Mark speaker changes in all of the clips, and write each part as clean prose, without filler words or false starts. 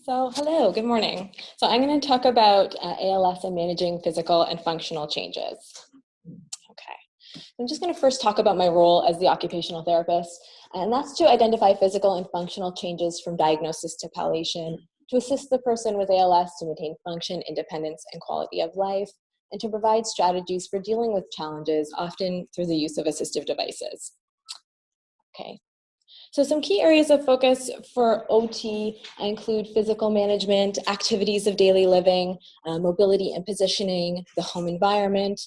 Speaker 1: Hello, good morning. So I'm going to talk about ALS and managing physical and functional changes. Okay, I'm just going to first talk about my role as the occupational therapist, and that's to identify physical and functional changes from diagnosis to palliation, to assist the person with ALS to maintain function, independence, and quality of life, and to provide strategies for dealing with challenges, often through the use of assistive devices. Okay. So some key areas of focus for OT include physical management, activities of daily living, mobility and positioning, the home environment,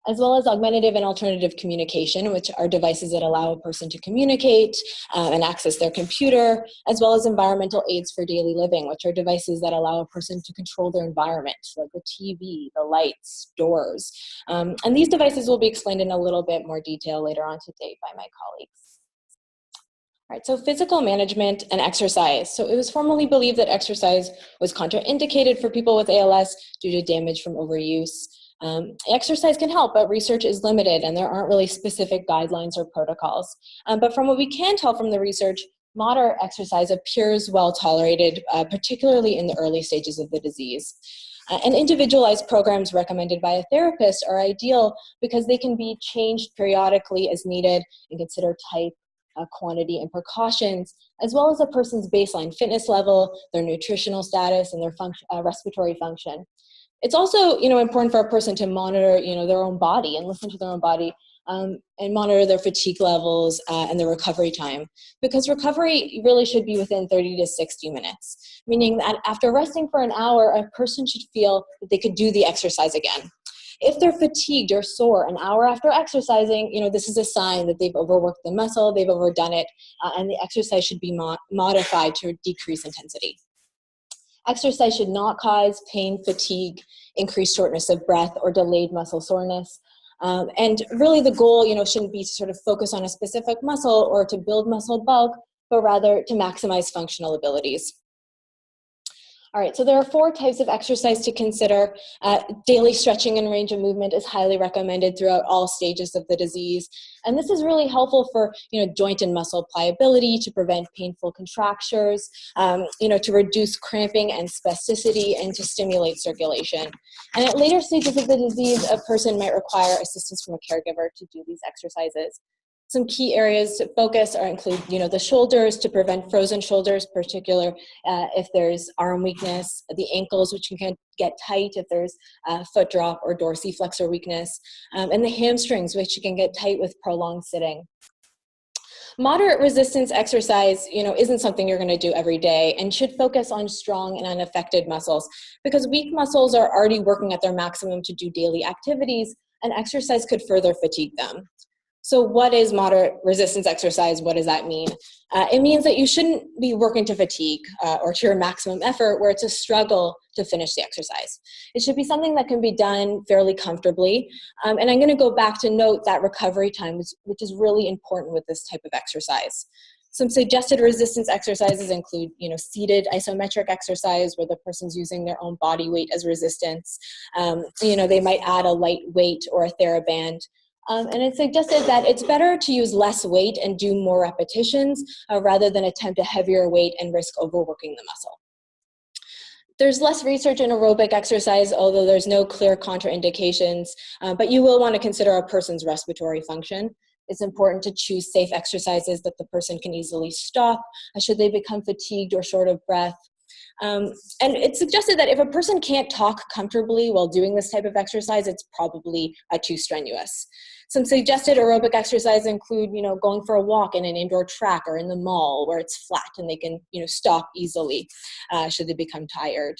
Speaker 1: as well as augmentative and alternative communication, which are devices that allow a person to communicate and access their computer, as well as environmental aids for daily living, which are devices that allow a person to control their environment, like the TV, the lights, doors. And these devices will be explained in a little bit more detail later on today by my colleagues. All right, so physical management and exercise. So it was formerly believed that exercise was contraindicated for people with ALS due to damage from overuse. Exercise can help, but research is limited and there aren't really specific guidelines or protocols. But from what we can tell from the research, moderate exercise appears well tolerated, particularly in the early stages of the disease. And individualized programs recommended by a therapist are ideal because they can be changed periodically as needed and consider type, quantity, and precautions, as well as a person's baseline fitness level, their nutritional status, and their respiratory function. It's also, important for a person to monitor, their own body and listen to their own body and monitor their fatigue levels and their recovery time, because recovery really should be within 30 to 60 minutes, meaning that after resting for an hour, a person should feel that they could do the exercise again. If they're fatigued or sore an hour after exercising, this is a sign that they've overworked the muscle, they've overdone it, and the exercise should be modified to decrease intensity. Exercise should not cause pain, fatigue, increased shortness of breath, or delayed muscle soreness. And really the goal, shouldn't be to sort of focus on a specific muscle or to build muscle bulk, but rather to maximize functional abilities. All right, so there are 4 types of exercise to consider. Daily stretching and range of movement is highly recommended throughout all stages of the disease. And this is really helpful for, joint and muscle pliability, to prevent painful contractures, to reduce cramping and spasticity, and to stimulate circulation. And at later stages of the disease, a person might require assistance from a caregiver to do these exercises. Some key areas to focus include, the shoulders to prevent frozen shoulders, particularly if there's arm weakness, the ankles, which can get tight if there's foot drop or dorsiflexor weakness, and the hamstrings, which can get tight with prolonged sitting. Moderate resistance exercise, isn't something you're going to do every day and should focus on strong and unaffected muscles, because weak muscles are already working at their maximum to do daily activities, and exercise could further fatigue them. So what is moderate resistance exercise? What does that mean? It means that you shouldn't be working to fatigue or to your maximum effort where it's a struggle to finish the exercise. It should be something that can be done fairly comfortably. And I'm going to go back to note that recovery time, which is really important with this type of exercise. Some suggested resistance exercises include, seated isometric exercise where the person's using their own body weight as resistance. They might add a light weight or a TheraBand. And it's suggested that it's better to use less weight and do more repetitions rather than attempt a heavier weight and risk overworking the muscle. There's less research in aerobic exercise, although there's no clear contraindications, but you will want to consider a person's respiratory function. It's important to choose safe exercises that the person can easily stop should they become fatigued or short of breath. And it's suggested that if a person can't talk comfortably while doing this type of exercise, it's probably too strenuous. Some suggested aerobic exercises include, going for a walk in an indoor track or in the mall where it's flat and they can, stop easily should they become tired.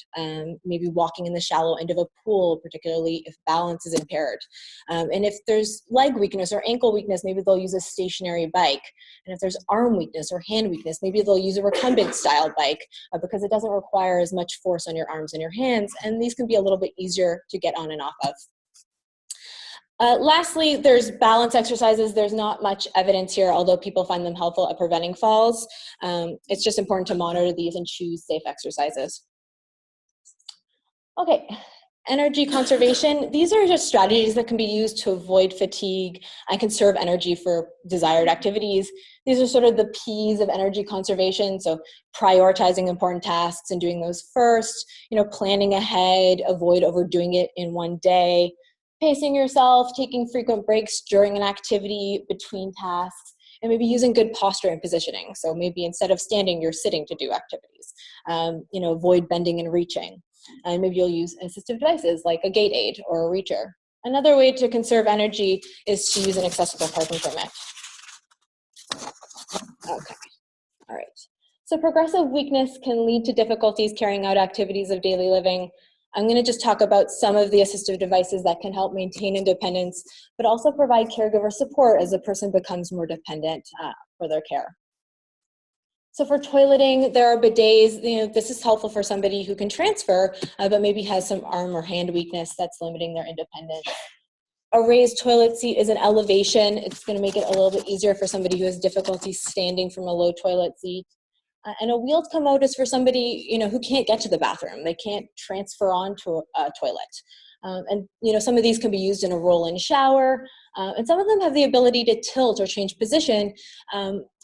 Speaker 1: Maybe walking in the shallow end of a pool, particularly if balance is impaired. And if there's leg weakness or ankle weakness, maybe they'll use a stationary bike. And if there's arm weakness or hand weakness, maybe they'll use a recumbent style bike because it doesn't require as much force on your arms and your hands. And these can be a little bit easier to get on and off of. Lastly, there's balance exercises. There's not much evidence here, although people find them helpful at preventing falls. It's just important to monitor these and choose safe exercises. Okay, Energy conservation, these are just strategies that can be used to avoid fatigue and conserve energy for desired activities. These are sort of the P's of energy conservation, so prioritizing important tasks and doing those first, planning ahead, avoid overdoing it in one day, pacing yourself, taking frequent breaks during an activity between tasks, and maybe using good posture and positioning. So maybe instead of standing, you're sitting to do activities. Avoid bending and reaching. And maybe you'll use assistive devices like a gait aid or a reacher. Another way to conserve energy is to use an accessible parking permit. Okay, all right. So progressive weakness can lead to difficulties carrying out activities of daily living. I'm going to just talk about some of the assistive devices that can help maintain independence, but also provide caregiver support as a person becomes more dependent for their care. So for toileting, there are bidets. This is helpful for somebody who can transfer, but maybe has some arm or hand weakness that's limiting their independence. A raised toilet seat is an elevation. It's going to make it a little bit easier for somebody who has difficulty standing from a low toilet seat. And a wheeled commode is for somebody, who can't get to the bathroom. They can't transfer onto a toilet. Some of these can be used in a roll-in shower, and some of them have the ability to tilt or change position,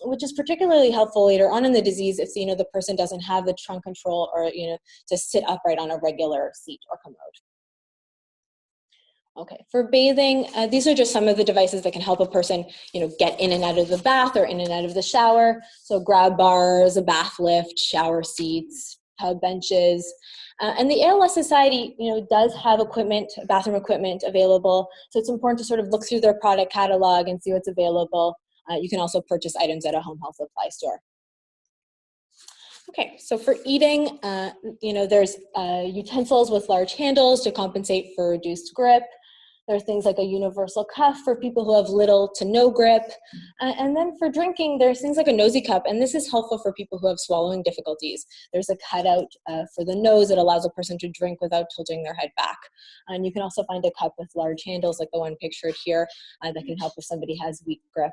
Speaker 1: which is particularly helpful later on in the disease if, the person doesn't have the trunk control or, to sit upright on a regular seat or commode. Okay, for bathing, these are just some of the devices that can help a person, get in and out of the bath or in and out of the shower. So grab bars, a bath lift, shower seats, tub benches. And the ALS Society, does have equipment, bathroom equipment available. So it's important to sort of look through their product catalog and see what's available. You can also purchase items at a home health supply store. Okay, so for eating, there's utensils with large handles to compensate for reduced grip. There's things like a universal cuff for people who have little to no grip. And then for drinking, there's things like a nosy cup, and this is helpful for people who have swallowing difficulties. There's a cutout for the nose that allows a person to drink without tilting their head back. And you can also find a cup with large handles like the one pictured here that can help if somebody has weak grip.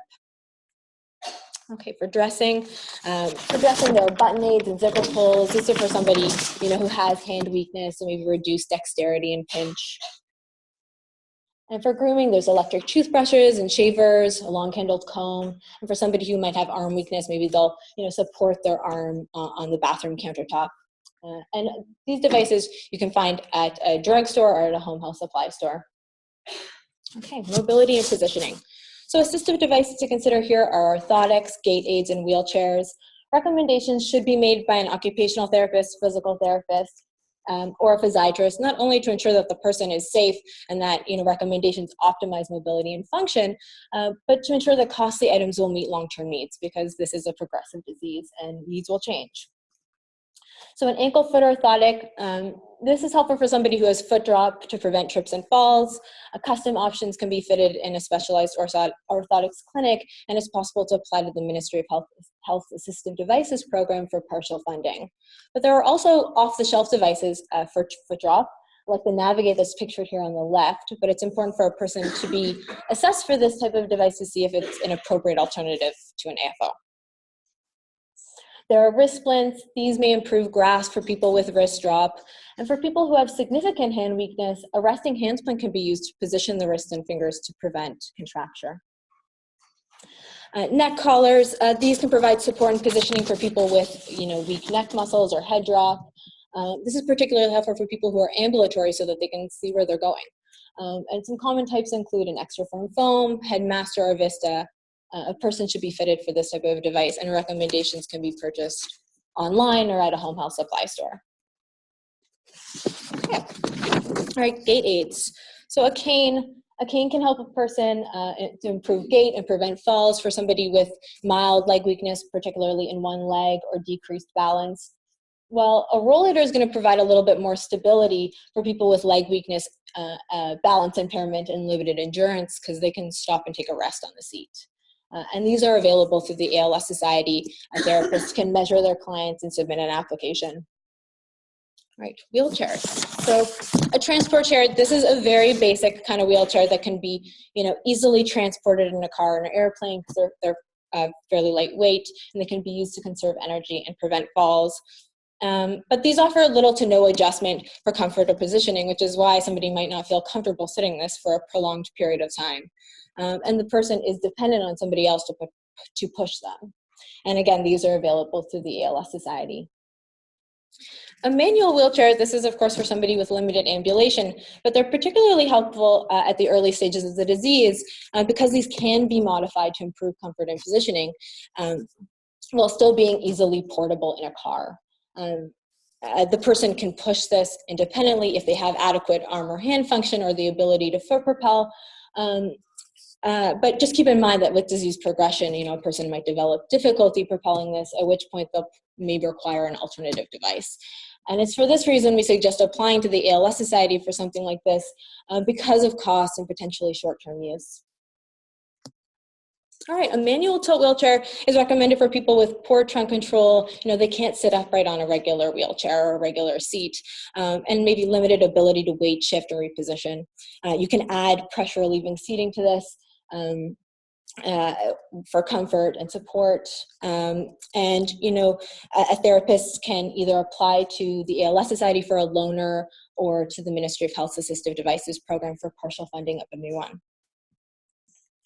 Speaker 1: Okay, for dressing, there are button aids and zipper pulls. These are for somebody, who has hand weakness and maybe reduced dexterity and pinch. And for grooming, there's electric toothbrushes and shavers, a long-handled comb. And for somebody who might have arm weakness, maybe they'll, support their arm on the bathroom countertop. And these devices you can find at a drugstore or at a home health supply store. Okay, mobility and positioning. So assistive devices to consider here are orthotics, gait aids, and wheelchairs. Recommendations should be made by an occupational therapist, physical therapist, or a physiatrist, not only to ensure that the person is safe and that recommendations optimize mobility and function, but to ensure that costly items will meet long-term needs, because this is a progressive disease and needs will change. So an ankle foot orthotic, this is helpful for somebody who has foot drop to prevent trips and falls. Custom options can be fitted in a specialized orthotics clinic, and it's possible to apply to the Ministry of Health Assistive Devices program for partial funding. But there are also off-the-shelf devices for foot drop, like the Navigate that's pictured here on the left, but it's important for a person to be assessed for this type of device to see if it's an appropriate alternative to an AFO. There are wrist splints. These may improve grasp for people with wrist drop. And for people who have significant hand weakness, a resting hand splint can be used to position the wrist and fingers to prevent contracture. Neck collars, these can provide support and positioning for people with weak neck muscles or head drop. This is particularly helpful for people who are ambulatory so that they can see where they're going. And some common types include an extra firm foam, Headmaster, or Vista. A person should be fitted for this type of device, and recommendations can be purchased online or at a home health supply store. Okay. All right, gait aids. So a cane can help a person to improve gait and prevent falls for somebody with mild leg weakness, particularly in one leg, or decreased balance. Well, a rollator is going to provide a little bit more stability for people with leg weakness, balance impairment, and limited endurance, because they can stop and take a rest on the seat. And these are available through the ALS Society. Therapists can measure their clients and submit an application. All right, wheelchairs. So a transport chair, this is a very basic kind of wheelchair that can be, easily transported in a car or an airplane, because they're fairly lightweight, and they can be used to conserve energy and prevent falls. But these offer little to no adjustment for comfort or positioning, which is why somebody might not feel comfortable sitting this for a prolonged period of time. And the person is dependent on somebody else to push them. And again, these are available through the ALS Society. A manual wheelchair, this is of course for somebody with limited ambulation, but they're particularly helpful at the early stages of the disease because these can be modified to improve comfort and positioning while still being easily portable in a car. The person can push this independently if they have adequate arm or hand function or the ability to foot propel. But just keep in mind that with disease progression, a person might develop difficulty propelling this, at which point they'll maybe require an alternative device. And it's for this reason we suggest applying to the ALS Society for something like this because of cost and potentially short-term use. All right, a manual tilt wheelchair is recommended for people with poor trunk control. They can't sit upright on a regular wheelchair or a regular seat, and maybe limited ability to weight shift or reposition. You can add pressure relieving seating to this for comfort and support. A therapist can either apply to the ALS Society for a loaner or to the Ministry of Health's Assistive Devices program for partial funding of a new one.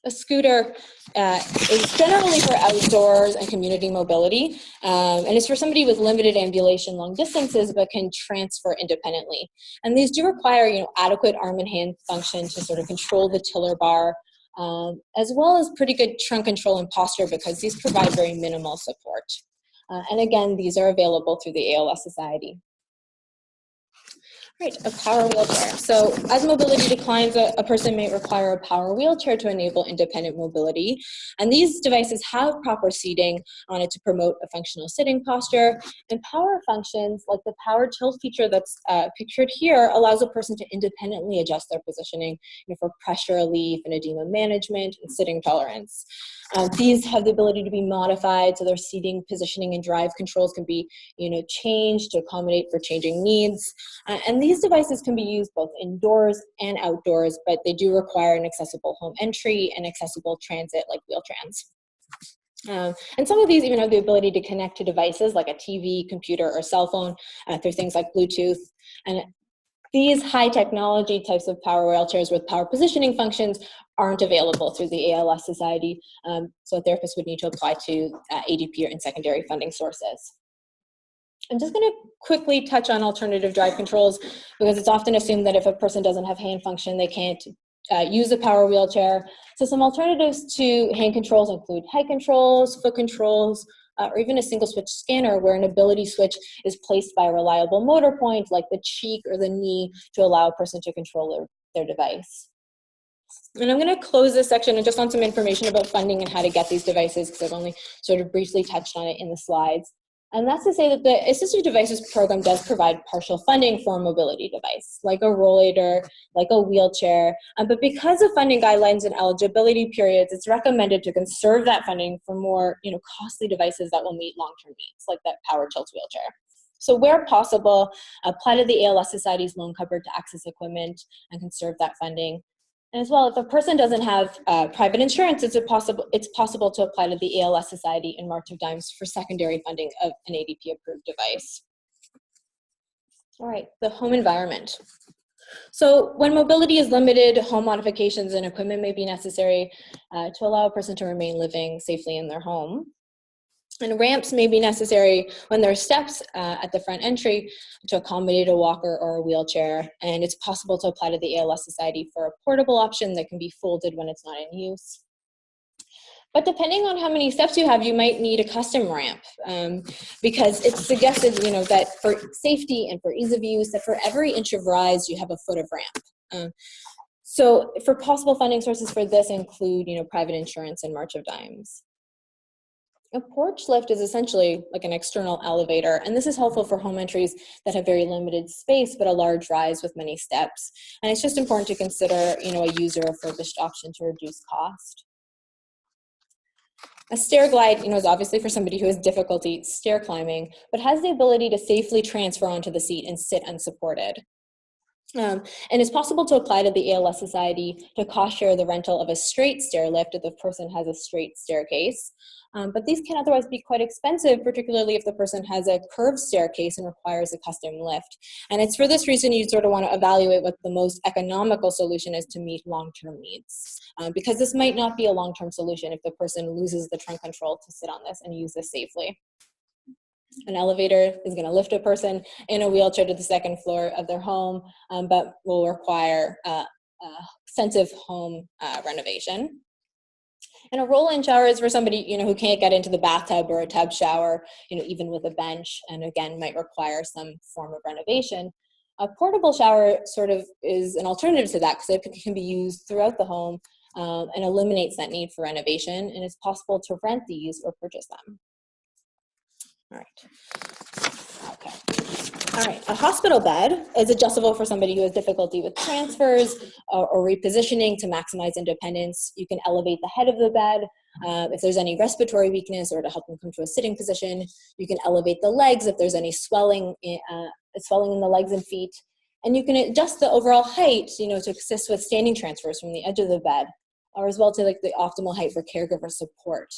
Speaker 1: A scooter is generally for outdoors and community mobility, and it's for somebody with limited ambulation long distances but can transfer independently. And these do require, adequate arm and hand function to sort of control the tiller bar, as well as pretty good trunk control and posture because these provide very minimal support. And again, these are available through the ALS Society. Right, a power wheelchair. So as mobility declines, a person may require a power wheelchair to enable independent mobility. And these devices have proper seating on it to promote a functional sitting posture. And power functions, like the power tilt feature that's pictured here, allows a person to independently adjust their positioning for pressure relief and edema management and sitting tolerance. These have the ability to be modified, so their seating, positioning, and drive controls can be changed to accommodate for changing needs. And these devices can be used both indoors and outdoors, but they do require an accessible home entry and accessible transit like Wheel-Trans. And some of these even have the ability to connect to devices like a TV, computer, or cell phone through things like Bluetooth. And these high technology types of power wheelchairs with power positioning functions aren't available through the ALS Society, so a therapist would need to apply to ADP and secondary funding sources. I'm just going to quickly touch on alternative drive controls because it's often assumed that if a person doesn't have hand function, they can't use a power wheelchair. So some alternatives to hand controls include head controls, foot controls, or even a single switch scanner where an ability switch is placed by a reliable motor point like the cheek or the knee to allow a person to control their device. And I'm going to close this section and just on some information about funding and how to get these devices because I've only sort of briefly touched on it in the slides. And that's to say that the Assistive Devices Program does provide partial funding for a mobility device, like a rollator, like a wheelchair. But because of funding guidelines and eligibility periods, it's recommended to conserve that funding for more costly devices that will meet long-term needs, like that power tilt wheelchair. So where possible, apply to the ALS Society's loan cupboard to access equipment and conserve that funding. And as well, if a person doesn't have private insurance, it's possible to apply to the ALS Society in March of Dimes for secondary funding of an ADP-approved device. All right, the home environment. So when mobility is limited, home modifications and equipment may be necessary to allow a person to remain living safely in their home. And ramps may be necessary when there are steps at the front entry to accommodate a walker or a wheelchair. And it's possible to apply to the ALS Society for a portable option that can be folded when it's not in use. But depending on how many steps you have, you might need a custom ramp because it's suggested, that for safety and for ease of use, that for every inch of rise, you have a foot of ramp. So for possible funding sources for this include, private insurance and March of Dimes. A porch lift is essentially like an external elevator, and this is helpful for home entries that have very limited space but a large rise with many steps. And it's just important to consider, a user refurbished option to reduce cost. A stair glide, is obviously for somebody who has difficulty stair climbing, but has the ability to safely transfer onto the seat and sit unsupported. And it's possible to apply to the ALS Society to cost share the rental of a straight stair lift if the person has a straight staircase. But these can otherwise be quite expensive, particularly if the person has a curved staircase and requires a custom lift. And it's for this reason you sort of want to evaluate what the most economical solution is to meet long-term needs. Because this might not be a long-term solution if the person loses the trunk control to sit on this and use this safely. An elevator is going to lift a person in a wheelchair to the second floor of their home, but will require extensive home renovation. And a roll-in shower is for somebody, who can't get into the bathtub or a tub shower, even with a bench, and again, might require some form of renovation. A portable shower sort of is an alternative to that because it can be used throughout the home and eliminates that need for renovation, and it's possible to rent these or purchase them. All right. Okay. All right. A hospital bed is adjustable for somebody who has difficulty with transfers or repositioning to maximize independence. You can elevate the head of the bed if there's any respiratory weakness or to help them come to a sitting position. You can elevate the legs if there's any swelling in the legs and feet. And you can adjust the overall height, to assist with standing transfers from the edge of the bed, or as well to the optimal height for caregiver support.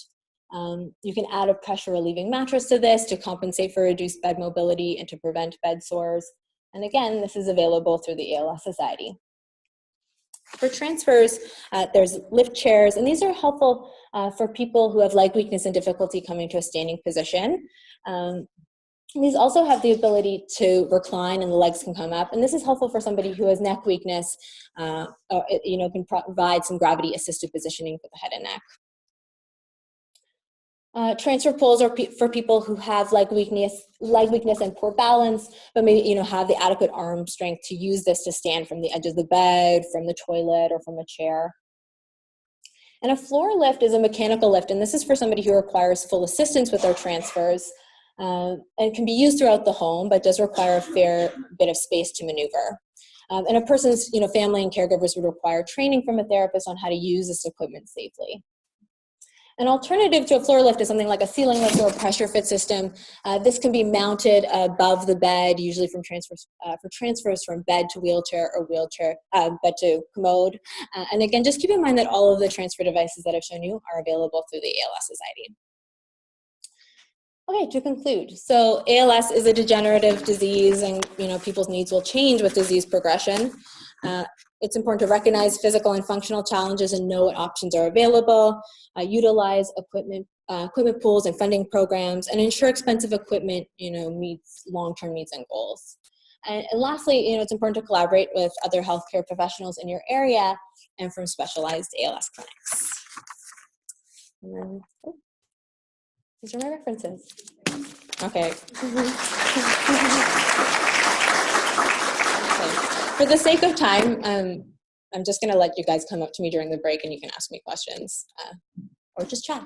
Speaker 1: You can add a pressure relieving mattress to this to compensate for reduced bed mobility and to prevent bed sores. And again, this is available through the ALS Society. For transfers, there's lift chairs, and these are helpful for people who have leg weakness and difficulty coming to a standing position. These also have the ability to recline and the legs can come up, and this is helpful for somebody who has neck weakness, or, can provide some gravity assisted positioning for the head and neck. Transfer poles are for people who have leg weakness and poor balance, but maybe have the adequate arm strength to use this to stand from the edge of the bed, from the toilet, or from a chair. And a floor lift is a mechanical lift, and this is for somebody who requires full assistance with their transfers, and can be used throughout the home, but does require a fair bit of space to maneuver. And a person's family and caregivers would require training from a therapist on how to use this equipment safely. An alternative to a floor lift is something like a ceiling lift or a pressure fit system. This can be mounted above the bed, usually for transfers from bed to wheelchair or bed to commode. And again, just keep in mind that all of the transfer devices that I've shown you are available through the ALS Society. Okay, to conclude, so ALS is a degenerative disease, and people's needs will change with disease progression. It's important to recognize physical and functional challenges and know what options are available, utilize equipment pools and funding programs, and ensure expensive equipment meets long-term needs and goals. And lastly, it's important to collaborate with other healthcare professionals in your area and from specialized ALS clinics. And then, these are my references. Okay. For the sake of time, I'm just going to let you guys come up to me during the break and you can ask me questions or just chat.